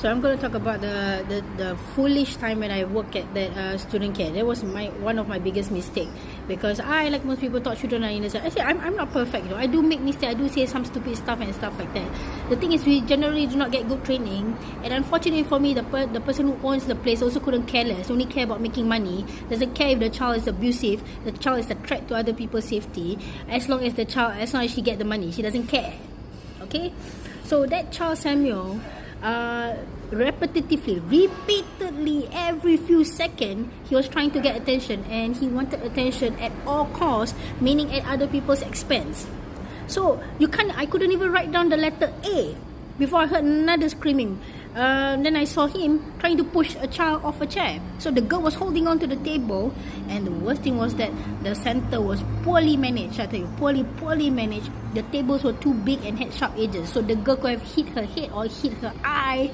So I'm going to talk about the foolish time when I worked at that student care. That was one of my biggest mistake, because I, like most people, thought children are innocent. I say I'm not perfect, I do make mistakes. I do say some stupid stuff and stuff like that. The thing is, we generally do not get good training, and unfortunately for me, the person who owns the place also couldn't care less. Only care about making money. Doesn't care if the child is abusive. The child is a threat to other people's safety. As long as she get the money, she doesn't care. Okay, so that child Samuel, repeatedly, every few seconds, he was trying to get attention, and he wanted attention at all costs, meaning at other people's expense. So I couldn't even write down the letter A before I heard another screaming. Then I saw him trying to push a child off a chair. So the girl was holding on to the table, and the worst thing was that the center was poorly managed. I tell you, poorly managed. The tables were too big and had sharp edges, so the girl could have hit her head or hit her eye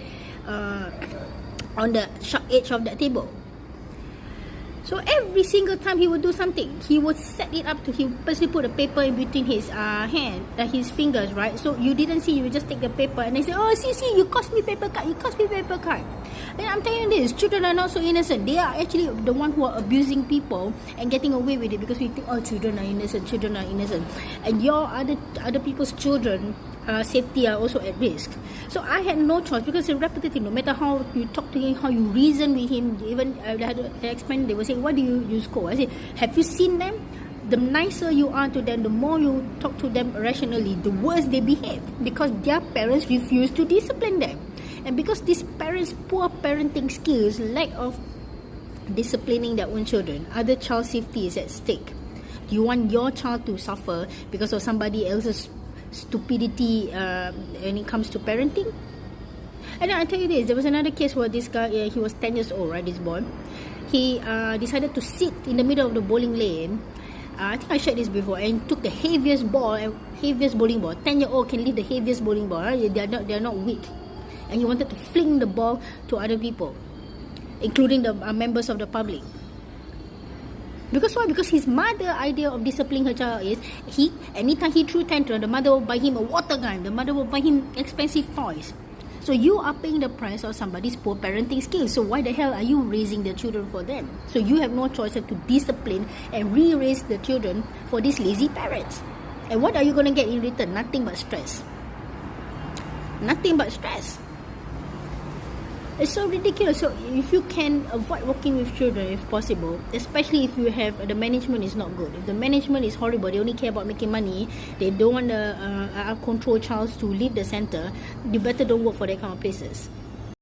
on the sharp edge of that table. So every single time he would do something, he would set it up to, he purposely put a paper in between his his fingers, right? So you didn't see, you would just take the paper and they say, oh, see, you cost me paper cut, Then I'm telling you this, children are not so innocent. They are actually the one who are abusing people and getting away with it, because we think, oh, children are innocent. And your other people's children safety are also at risk. So I had no choice, because it's repetitive. No matter how you talk to him, how you reason with him, even I had to explain, they were saying, why do you scold? I said, have you seen them? The nicer you are to them, the more you talk to them rationally, the worse they behave, because their parents refuse to discipline them. And because these parents' poor parenting skills, lack of disciplining their own children, other child safety is at stake. Do you want your child to suffer because of somebody else's stupidity when it comes to parenting? And then I tell you this, there was another case where this guy, he was 10 years old, right, this boy. He decided to sit in the middle of the bowling lane. I think I shared this before, and took the heaviest bowling ball. 10-year-old can lift the heaviest bowling ball, right? They are not weak. And he wanted to fling the ball to other people, including the members of the public. Because why? Because his mother idea of disciplining her child is, anytime he threw tantrum, the mother will buy him a water gun, the mother will buy him expensive toys. So you are paying the price of somebody's poor parenting skills. So why the hell are you raising the children for them? So you have no choice but to discipline and re-raise the children for these lazy parents. And what are you going to get in return? Nothing but stress. It's so ridiculous. So if you can avoid working with children if possible, especially if you have the management is not good. If the management is horrible, they only care about making money, they don't want the control child to leave the center, you better don't work for that kind of places.